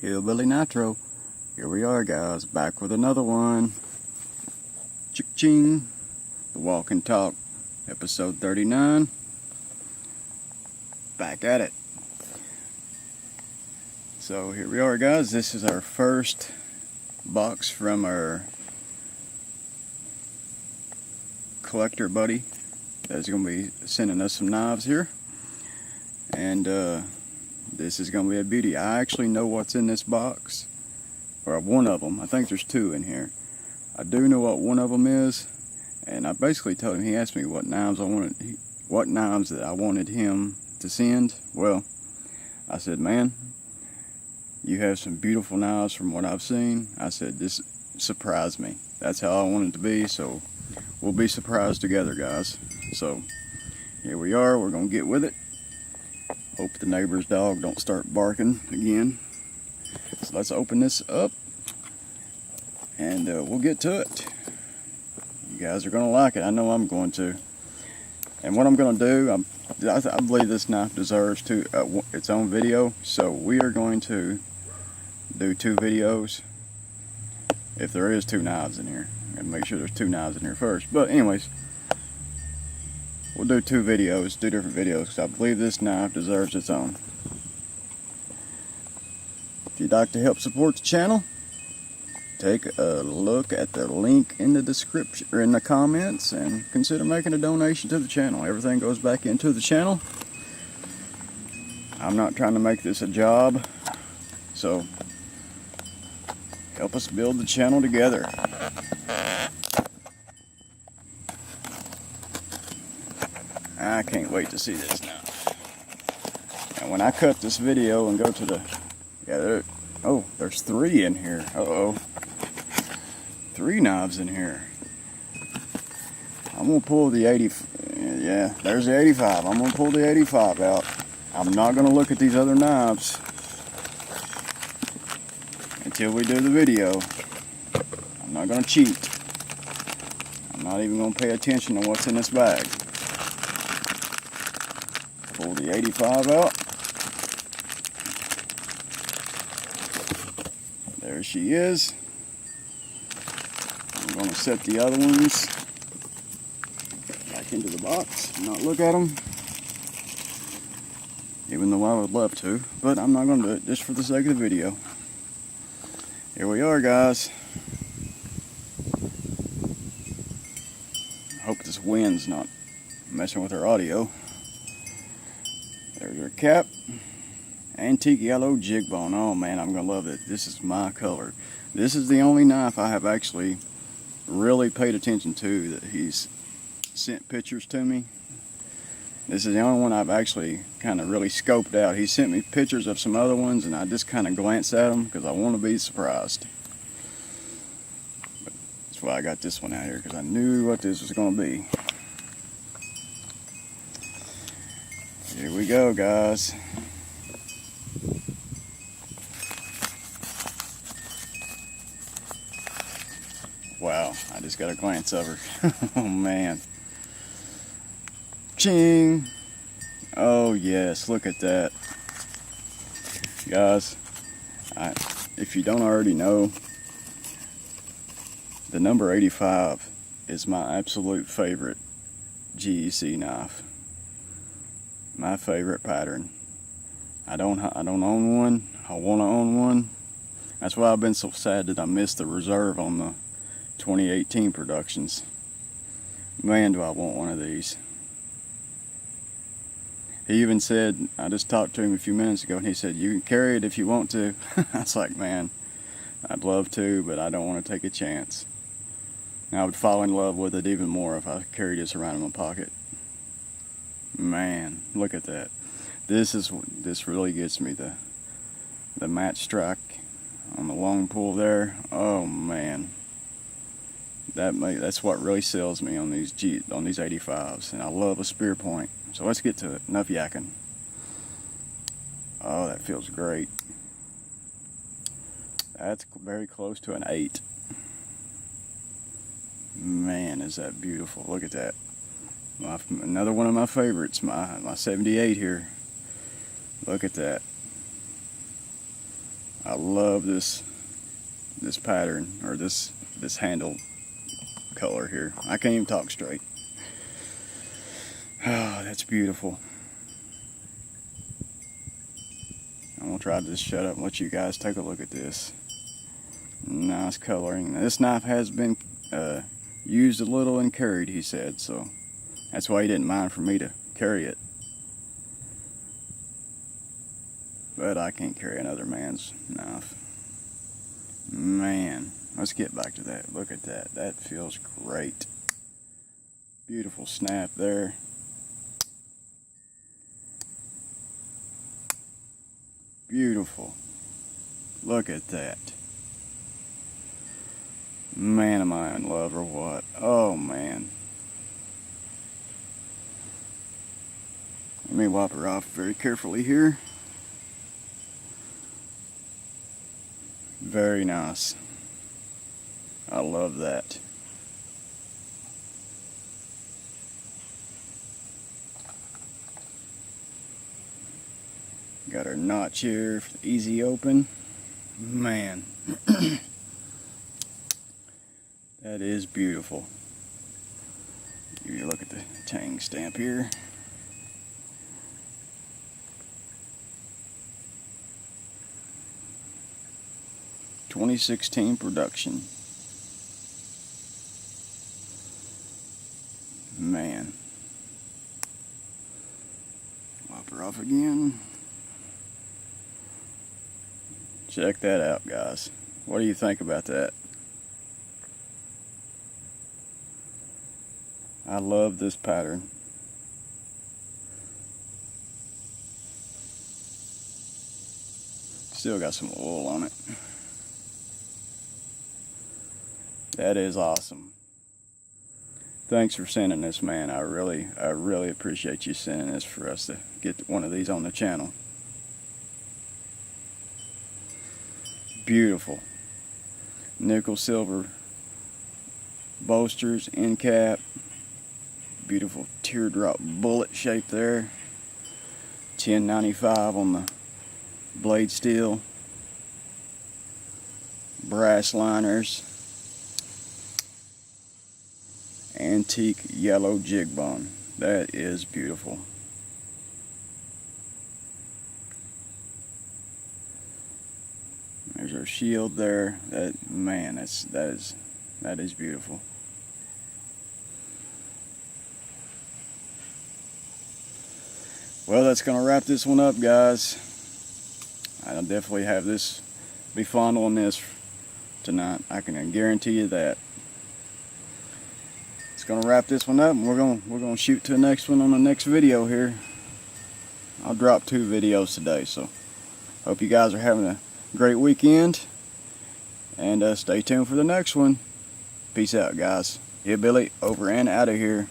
HillbillyNitro. Here we are, guys, back with another one. Ching, The Walk and Talk, episode 39. Back at it. So here we are, guys. This is our first box from our collector buddy that's going to be sending us some knives here. And this is going to be a beauty. I actually know what's in this box, or one of them. I think there's two in here. I do know what one of them is, and I basically told him, he asked me what knives that I wanted him to send. Well, I said, man, you have some beautiful knives from what I've seen. I said, this surprised me. That's how I want it to be, so we'll be surprised together, guys. So here we are. We're going to get with it. Hope the neighbor's dog don't start barking again. So let's open this up, and we'll get to it. You guys are going to like it. I know I'm going to. And what I'm going to do, I believe this knife deserves its own video. So we are going to do two videos. If there is two knives in here. And make sure there's two knives in here first. But anyways, we'll do two different videos, because I believe this knife deserves its own. If you'd like to help support the channel, take a look at the link in the description or in the comments and consider making a donation to the channel. Everything goes back into the channel. I'm not trying to make this a job, so help us build the channel together. I can't wait to see this now. And when I cut this video and go to the, there's three in here. Three knives in here. I'm gonna pull the 80. Yeah, there's the 85. I'm gonna pull the 85 out. I'm not gonna look at these other knives until we do the video. I'm not gonna cheat. I'm not even gonna pay attention to what's in this bag. Pull the 85 out. There she is. I'm going to set the other ones back into the box and not look at them. Even though I would love to, but I'm not going to do it just for the sake of the video. Here we are, guys. I hope this wind's not messing with our audio. There's our cap. Antique yellow jig bone. Oh man, I'm gonna love it. This is my color. This is the only knife I have actually really paid attention to that he's sent pictures to me. This is the only one I've actually kind of really scoped out. He sent me pictures of some other ones, and I just kind of glanced at them because I want to be surprised. But that's why I got this one out here, because I knew what this was going to be. Here we go, guys. Wow, I just got a glance of her. Oh man. Ching! Oh yes, look at that. Guys, if you don't already know, the number 85 is my absolute favorite GEC knife. My favorite pattern. I don't own one. I want to own one. That's why I've been so sad that I missed the reserve on the 2018 productions. Man, do I want one of these. He even said, I just talked to him a few minutes ago, and he said, you can carry it if you want to. I was like, man, I'd love to, but I don't want to take a chance. And I would fall in love with it even more if I carried this around in my pocket. Man, look at that. This really gets me, the match strike on the long pull there. Oh man, that's what really sells me on these 85s, and I love a spear point. So let's get to it. Enough yakking. Oh, that feels great. That's very close to an 8. Man, is that beautiful. Look at that. Another one of my favorites, my 78 here. Look at that. I love this pattern, or this handle color here. I can't even talk straight. Oh, that's beautiful. I'm gonna try to just shut up and let you guys take a look at this. Nice coloring. Now, this knife has been used a little and carried, he said, so that's why he didn't mind for me to carry it. But I can't carry another man's knife. Man, let's get back to that. Look at that. That feels great. Beautiful snap there. Beautiful. Look at that. Man, am I in love or what? Oh, man. Let me wipe her off very carefully here. Very nice. I love that. Got our notch here for the easy open. Man. That is beautiful. Give you a look at the tang stamp here. '16 production. Man. Wipe her off again. Check that out, guys. What do you think about that? I love this pattern. Still got some oil on it. That is awesome. Thanks for sending this, man. I really appreciate you sending this for us to get one of these on the channel. Beautiful. Nickel silver bolsters, end cap. Beautiful teardrop bullet shape there. 1095 on the blade steel. Brass liners. Antique yellow jig bone. That is beautiful. There's our shield there. Man, that is beautiful. Well, that's gonna wrap this one up, guys. I'll definitely have this be fondling this tonight. I can guarantee you that. It's gonna wrap this one up, and we're gonna shoot to the next one on the next video here. I'll drop 2 videos today, so hope you guys are having a great weekend, and stay tuned for the next one. Peace out, guys. Hillbilly over and out of here.